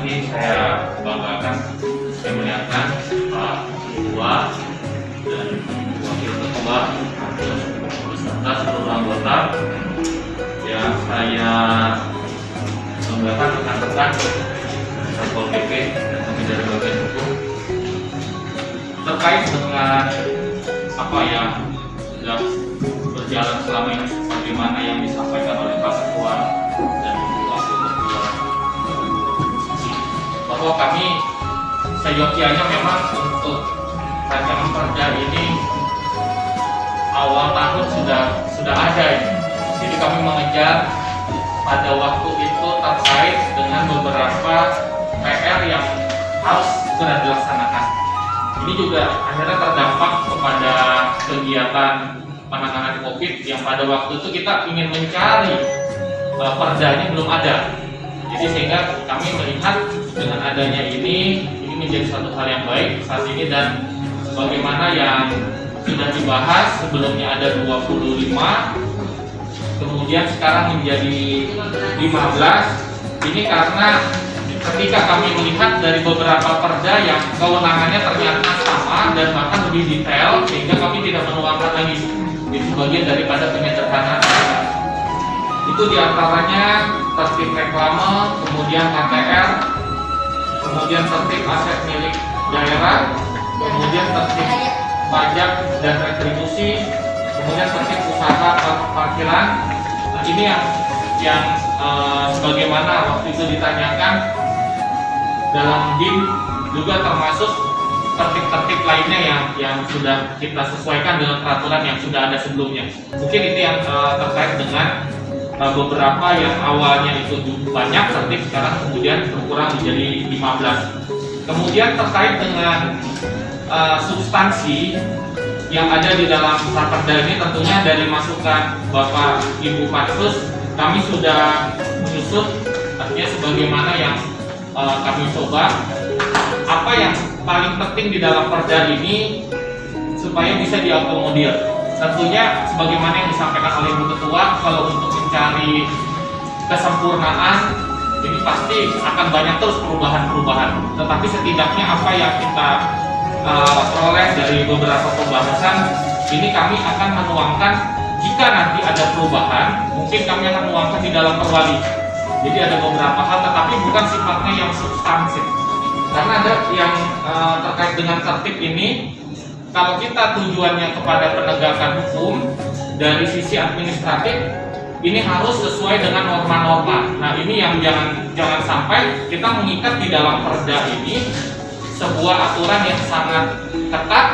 ini saya banggakan, saya melihatkan Pak Ketua dan Wakil Ketua beserta seluruh anggota yang saya banggakan rekan-rekan Satpol PP dan kami dari bagian hukum terkait dengan apa yang sudah berjalan selama ini, bagaimana yang disampaikan oleh Pak Ketua dan Wakil Ketua, bahwa kami seyogyanya memang untuk rancangan perda ini awal tahun sudah ada ini. Jadi kami mengejar pada waktu itu terkait dengan beberapa PR yang harus segera dilaksanakan. Ini juga akhirnya terdampak kepada kegiatan penanganan COVID yang pada waktu itu kita ingin mencari perdanya belum ada. Jadi sehingga kami melihat dengan adanya ini menjadi suatu hal yang baik saat ini, dan sebagaimana yang sudah dibahas sebelumnya ada 25, kemudian sekarang menjadi 15. Ini karena ketika kami melihat dari beberapa perda yang kewenangannya ternyata sama dan bahkan lebih detail, sehingga kami tidak menuangkan lagi. Itu bagian daripada penyederhanaan. Itu diantaranya tertib reklame, kemudian KTR, kemudian tertib aset milik daerah, kemudian tertib pajak dan retribusi, kemudian tertib usaha parkiran. Nah, ini yang sebagaimana waktu itu ditanyakan dalam DIM juga termasuk tertib-tertib lainnya yang sudah kita sesuaikan dengan peraturan yang sudah ada sebelumnya. Mungkin itu yang terkait dengan beberapa yang awalnya itu banyak tertib, sekarang kemudian berkurang menjadi 15. Kemudian terkait dengan substansi yang ada di dalam raperda ini, tentunya dari masukan Bapak Ibu Pansus kami sudah menyusun, artinya sebagaimana yang kami coba apa yang paling penting di dalam perda ini supaya bisa diakomodir. Tentunya sebagaimana yang disampaikan oleh Ibu Ketua, kalau untuk mencari kesempurnaan ini pasti akan banyak terus perubahan-perubahan. Tetapi setidaknya apa yang kita peroleh dari beberapa pembahasan ini, kami akan menuangkan jika nanti ada perubahan, mungkin kami akan menuangkan di dalam perwali. Jadi ada beberapa hal, tetapi bukan sifatnya yang substansif. Karena ada yang terkait dengan tertib ini, kalau kita tujuannya kepada penegakan hukum dari sisi administratif, ini harus sesuai dengan norma-norma. Nah, ini yang jangan sampai kita mengikat di dalam perda ini sebuah aturan yang sangat ketat,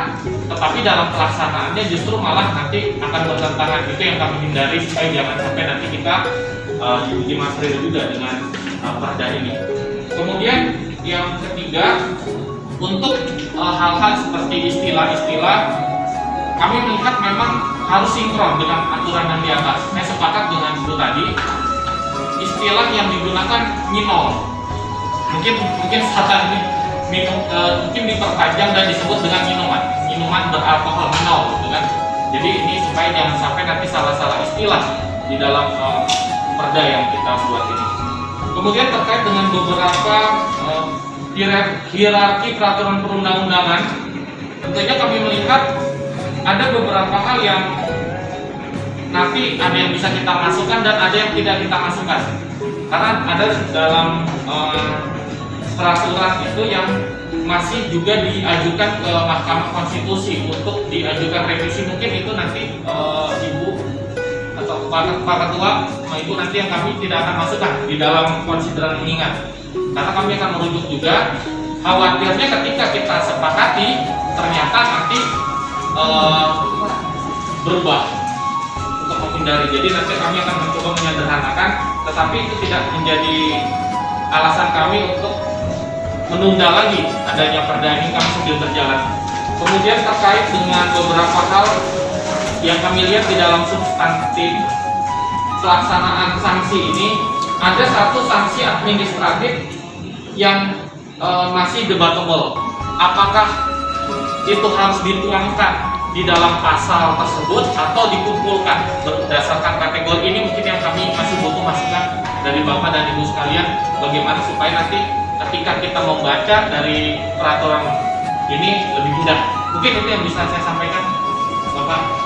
tetapi dalam pelaksanaannya justru malah nanti akan bertentangan. Itu yang kami hindari supaya jangan sampai nanti kita diuji materi juga dengan perda ini. Kemudian yang ketiga, untuk hal-hal seperti istilah-istilah, kami melihat memang harus sinkron dengan aturan yang di atas. Saya sepakat dengan itu tadi, istilah yang digunakan minol. Mungkin saat ini mungkin diperpanjang dan disebut dengan minuman beralkohol minol, gitu kan. Jadi ini supaya jangan sampai nanti salah-salah istilah di dalam perda yang kita buat ini. Kemudian terkait dengan beberapa hierarki peraturan perundang-undangan, tentunya kami melihat ada beberapa hal yang nanti ada yang bisa kita masukkan dan ada yang tidak kita masukkan. Karena ada dalam peraturan itu yang masih juga diajukan ke Mahkamah Konstitusi untuk diajukan revisi. Mungkin itu nanti Ibu atau Pak Ketua, Ibu nanti yang kami tidak akan masukkan di dalam konsideran mengingat. Karena kami akan merujuk juga, khawatirnya ketika kita sepakati ternyata nanti berubah untuk menghindari. Jadi nanti kami akan mencoba menyederhanakan, tetapi itu tidak menjadi alasan kami untuk menunda lagi adanya perda ini, kami sambil berjalan. Kemudian terkait dengan beberapa hal yang kami lihat di dalam substansi pelaksanaan sanksi ini, ada satu sanksi administratif yang masih debatable. Apakah itu harus dituangkan di dalam pasal tersebut atau dikumpulkan berdasarkan kategori? Ini mungkin yang kami masih butuh masukan dari Bapak dan Ibu sekalian, bagaimana supaya nanti ketika kita membaca dari peraturan ini lebih mudah. Mungkin itu yang bisa saya sampaikan, Bapak.